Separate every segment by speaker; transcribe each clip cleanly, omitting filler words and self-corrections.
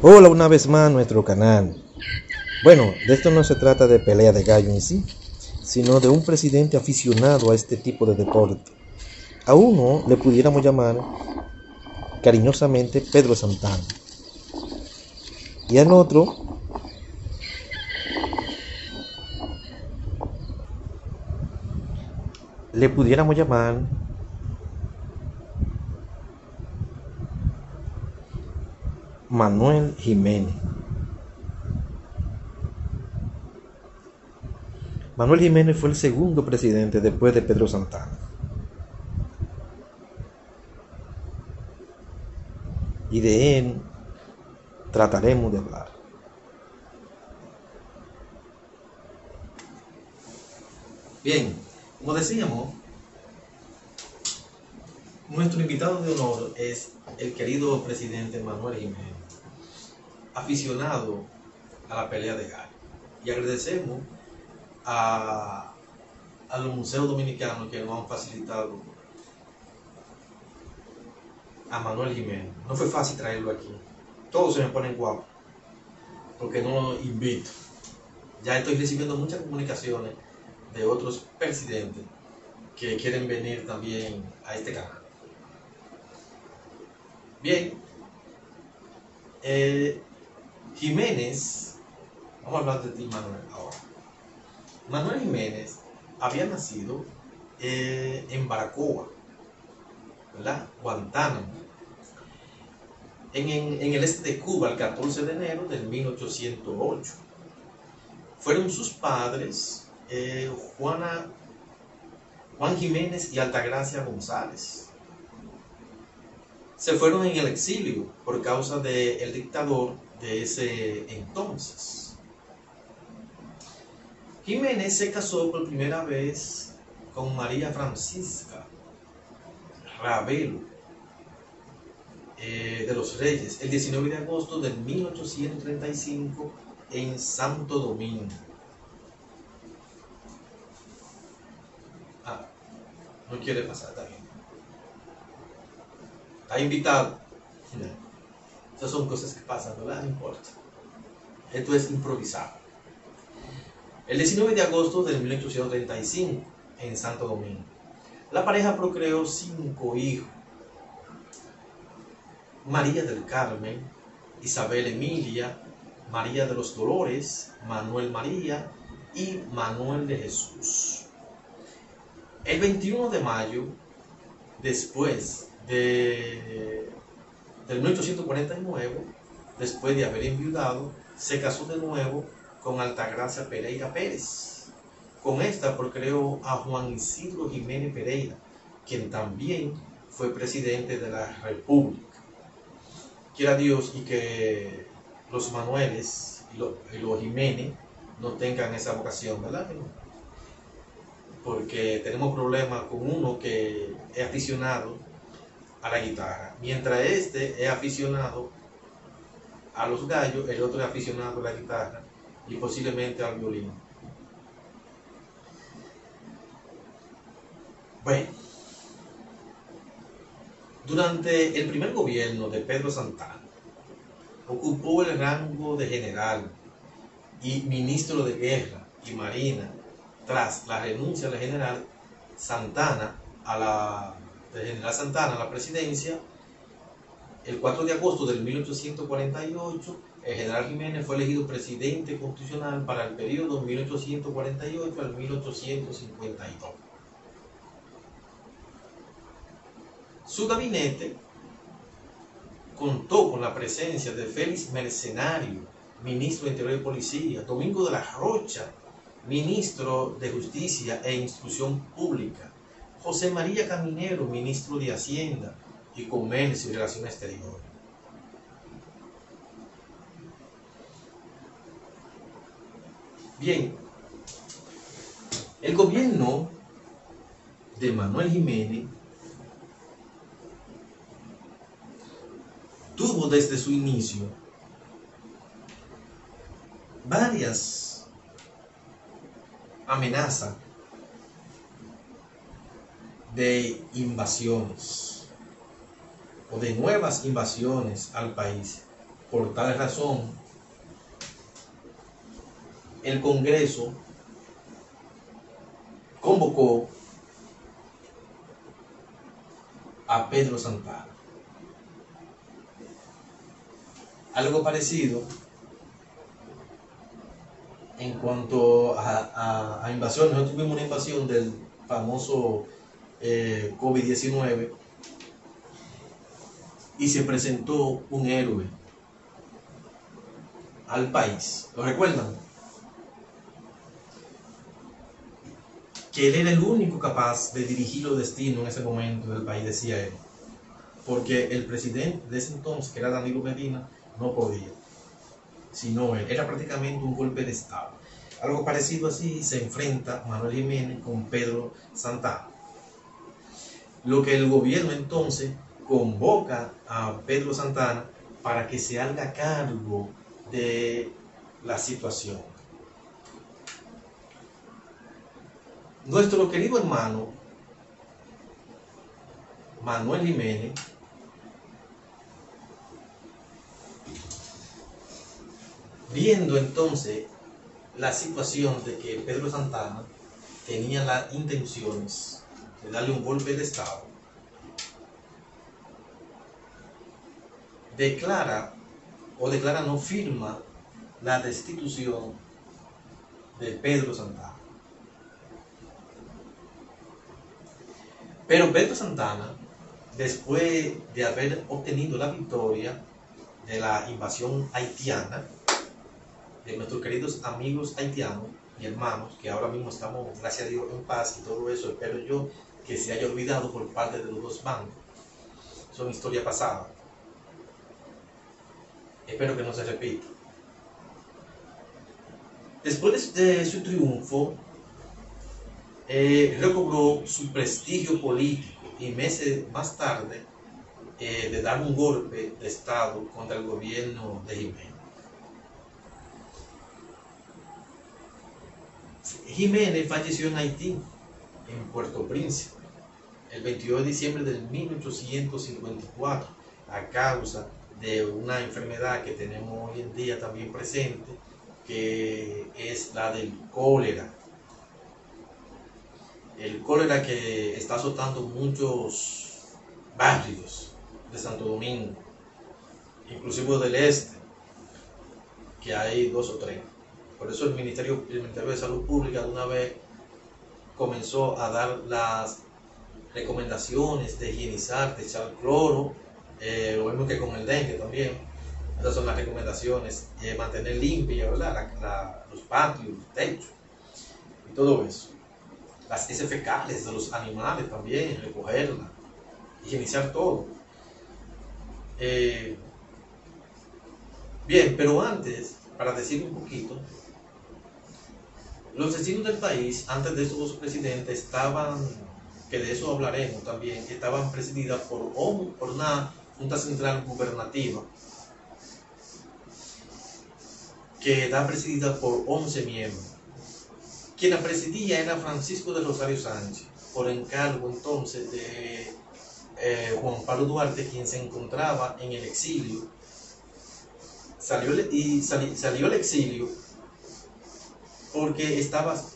Speaker 1: Hola una vez más a nuestro canal. Bueno, de esto no se trata de pelea de gallo en sí, sino de un presidente aficionado a este tipo de deporte. A uno le pudiéramos llamar cariñosamente Pedro Santana, y al otro le pudiéramos llamar Manuel Jiménez. Manuel Jiménez fue el segundo presidente después de Pedro Santana. Y de él trataremos de hablar. Bien, como decíamos, nuestro invitado de honor es el querido presidente Manuel Jiménez, aficionado a la pelea de gallo. Y agradecemos a los museos dominicanos que nos han facilitado a Manuel Jiménez. No fue fácil traerlo aquí. Todos se me ponen guapos porque no lo invito. Ya estoy recibiendo muchas comunicaciones de otros presidentes que quieren venir también a este canal. Bien, Jiménez, vamos a hablar de ti, Manuel, ahora. Manuel Jiménez había nacido en Baracoa, ¿verdad? Guantánamo, en el este de Cuba, el 14 de enero de 1808. Fueron sus padres Juan Jiménez y Altagracia González. Se fueron en el exilio por causa del dictador de ese entonces. Jiménez se casó por primera vez con María Francisca Ravelo de los Reyes el 19 de agosto de 1835 en Santo Domingo. No quiere pasar, está bien. Está invitado. Esas son cosas que pasan, ¿verdad? No importa. Esto es improvisado. El 19 de agosto de 1835 en Santo Domingo. La pareja procreó 5 hijos. María del Carmen, Isabel Emilia, María de los Dolores, Manuel María y Manuel de Jesús. El 21 de mayo, después del 1849, después de haber enviudado, se casó de nuevo con Altagracia Pereira Pérez. Con esta procreó a Juan Isidro Jiménez Pereira, quien también fue presidente de la República. Quiera Dios y que los Manueles y los Jiménez no tengan esa vocación, ¿verdad? Porque tenemos problemas con uno que es aficionado a la guitarra, mientras este es aficionado a los gallos, el otro es aficionado a la guitarra y posiblemente al violín. Bueno, durante el primer gobierno de Pedro Santana, ocupó el rango de general y ministro de Guerra y Marina tras la renuncia del general Santana a la presidencia. El 4 de agosto de 1848, el general Jiménez fue elegido presidente constitucional para el periodo 1848 al 1852. Su gabinete contó con la presencia de Félix Mercenario, ministro de Interior y Policía, Domingo de la Rocha, ministro de Justicia e Instrucción Pública, José María Caminero, ministro de Hacienda y Comercio y Relaciones Exteriores. Bien, el gobierno de Manuel Jiménez tuvo desde su inicio varias amenazas de invasiones o de nuevas invasiones al país Por tal razón, el Congreso convocó a Pedro Santana. Algo parecido en cuanto a invasión. Nosotros tuvimos una invasión del famoso COVID-19 y se presentó un héroe al país. ¿Lo recuerdan? Que él era el único capaz de dirigir los destinos en ese momento del país, decía él. Porque el presidente de ese entonces, que era Danilo Medina, no podía. Sino él. Era prácticamente un golpe de Estado. Algo parecido así se enfrenta Manuel Jiménez con Pedro Santana. Lo que el gobierno entonces convoca a Pedro Santana para que se haga cargo de la situación. Nuestro querido hermano Manuel Jiménez viendo entonces la situación de que Pedro Santana tenía las intenciones de darle un golpe de Estado, declara no firma la destitución de Pedro Santana. Pero Pedro Santana, después de haber obtenido la victoria de la invasión haitiana, de nuestros queridos amigos haitianos y hermanos, que ahora mismo estamos, gracias a Dios, en paz y todo eso, espero yo que se haya olvidado por parte de los dos bandos. Son historia pasada. Espero que no se repita. Después de su triunfo, recobró su prestigio político y meses más tarde de dar un golpe de Estado contra el gobierno de Jiménez. Jiménez falleció en Haití, en Puerto Príncipe, el 22 de diciembre de 1854, a causa de una enfermedad que tenemos hoy en día también presente, que es la del cólera. El cólera que está azotando muchos barrios de Santo Domingo, inclusive del este, que hay 2 o 3. Por eso el Ministerio de Salud Pública de una vez comenzó a dar las recomendaciones de higienizar, de echar cloro, lo mismo que con el dengue también. Esas son las recomendaciones, mantener limpia, ¿verdad? Los patios, los techos y todo eso. Las heces fecales de los animales también, recogerlas, higienizar todo. Bien, pero antes, para decir un poquito, los destinos del país, antes de estos dos presidentes, estaban, que de eso hablaremos también, estaban presididas por una Junta Central Gubernativa, que está presidida por 11 miembros. Quien la presidía era Francisco de Rosario Sánchez, por encargo entonces de Juan Pablo Duarte, quien se encontraba en el exilio. Salió al exilio porque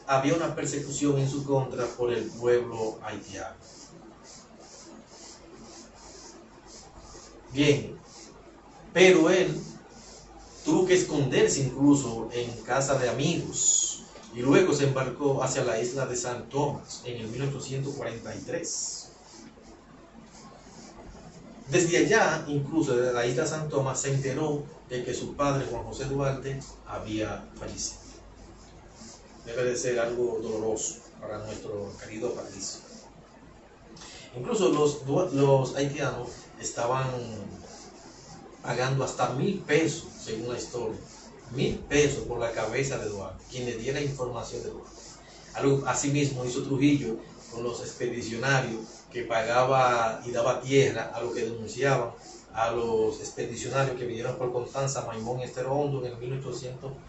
Speaker 1: había una persecución en su contra por el pueblo haitiano. Bien, pero él tuvo que esconderse incluso en casa de amigos y luego se embarcó hacia la isla de San Tomás en el 1843. Desde allá, incluso desde la isla de San Tomás, se enteró de que su padre, Juan José Duarte, había fallecido. Debe de ser algo doloroso para nuestro querido país. Incluso los haitianos estaban pagando hasta 1,000 pesos, según la historia, 1,000 pesos por la cabeza de Duarte, quien le diera información de Duarte. Asimismo hizo Trujillo con los expedicionarios, que pagaba y daba tierra a los que denunciaban a los expedicionarios que vinieron por Constanza, Maimón y Estero Hondo en el 1951.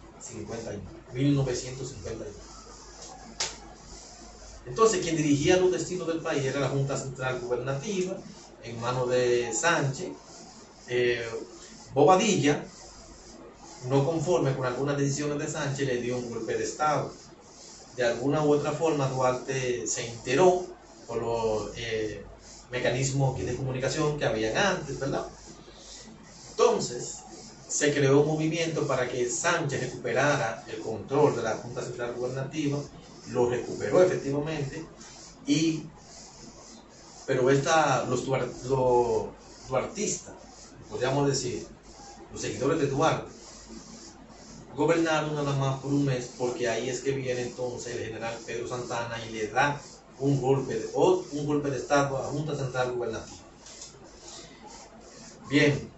Speaker 1: Entonces, quien dirigía los destinos del país era la Junta Central Gubernativa, en manos de Sánchez. Bobadilla, no conforme con algunas decisiones de Sánchez, le dio un golpe de Estado. De alguna u otra forma, Duarte se enteró por los mecanismos de comunicación que habían antes, ¿verdad? Entonces, se creó un movimiento para que Sánchez recuperara el control de la Junta Central Gubernativa, lo recuperó efectivamente, pero los duartistas, podríamos decir, los seguidores de Duarte, gobernaron nada más por un mes, porque ahí es que viene entonces el general Pedro Santana y le da un golpe de Estado a la Junta Central Gubernativa. Bien.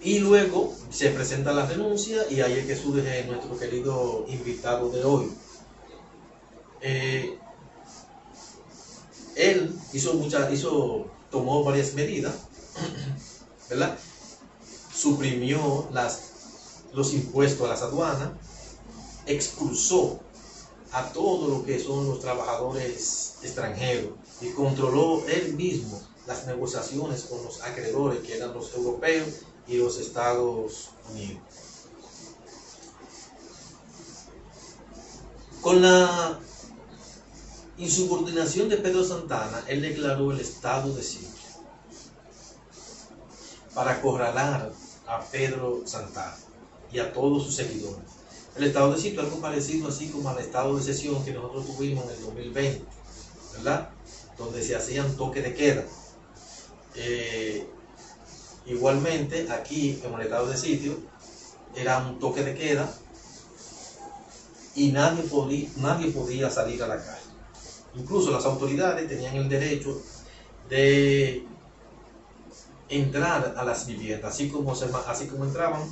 Speaker 1: Y luego se presenta la renuncia y ahí es que surge nuestro querido invitado de hoy. Él tomó varias medidas, ¿verdad? Suprimió los impuestos a las aduanas, expulsó a todo lo que son los trabajadores extranjeros y controló él mismo las negociaciones con los acreedores, que eran los europeos y los Estados Unidos. Con la insubordinación de Pedro Santana, él declaró el estado de sitio para acorralar a Pedro Santana y a todos sus seguidores. El estado de sitio es algo parecido así como al estado de excepción que nosotros tuvimos en el 2020, ¿verdad? Donde se hacían toques de queda. Igualmente, aquí en el estado de sitio era un toque de queda y nadie podía salir a la calle. Incluso las autoridades tenían el derecho de entrar a las viviendas, así como entraban,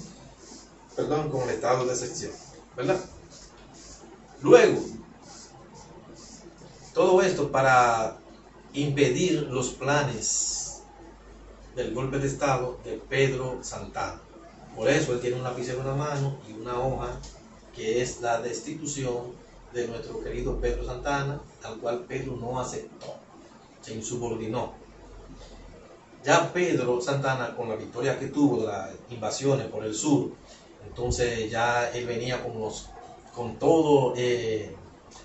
Speaker 1: con el estado de excepción, ¿verdad? Luego, todo esto para impedir los planes del golpe de Estado de Pedro Santana. Por eso él tiene un lapicero en la mano y una hoja que es la destitución de nuestro querido Pedro Santana, al cual Pedro no aceptó, se insubordinó. Ya Pedro Santana, con la victoria que tuvo de las invasiones por el sur, entonces ya él venía con todo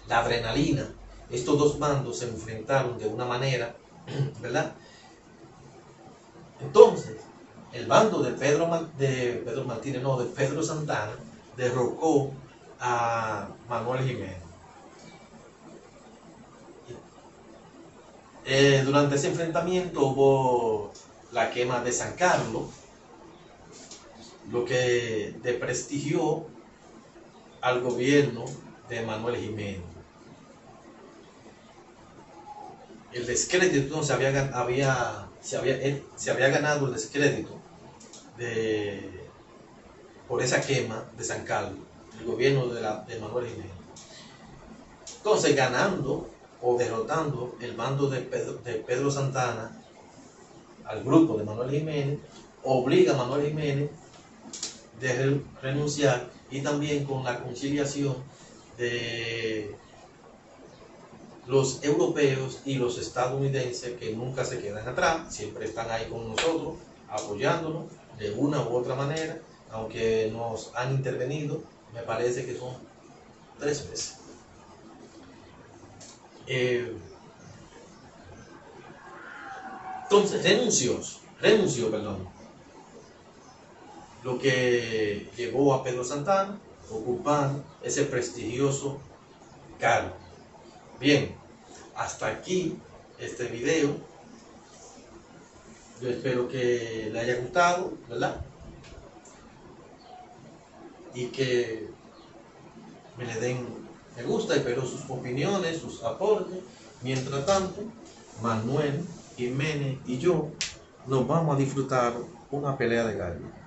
Speaker 1: la adrenalina. Estos dos bandos se enfrentaron de una manera, ¿verdad? Entonces, el bando de Pedro Santana derrocó a Manuel Jiménez. Durante ese enfrentamiento hubo la quema de San Carlos, lo que desprestigió al gobierno de Manuel Jiménez. El descrédito se había ganado el descrédito por esa quema de San Carlos, el gobierno de Manuel Jiménez. Entonces, ganando o derrotando el bando de Pedro Santana al grupo de Manuel Jiménez, obliga a Manuel Jiménez de renunciar, y también con la conciliación de los europeos y los estadounidenses, que nunca se quedan atrás, siempre están ahí con nosotros, apoyándonos de una u otra manera, aunque nos han intervenido, me parece que son 3 veces. Entonces renunció, lo que llevó a Pedro Santana a ocupar ese prestigioso cargo. Bien, hasta aquí este video. Yo espero que le haya gustado, ¿verdad? Y que me le den me gusta, espero sus opiniones, sus aportes. Mientras tanto, Manuel Jiménez y yo nos vamos a disfrutar una pelea de gallo.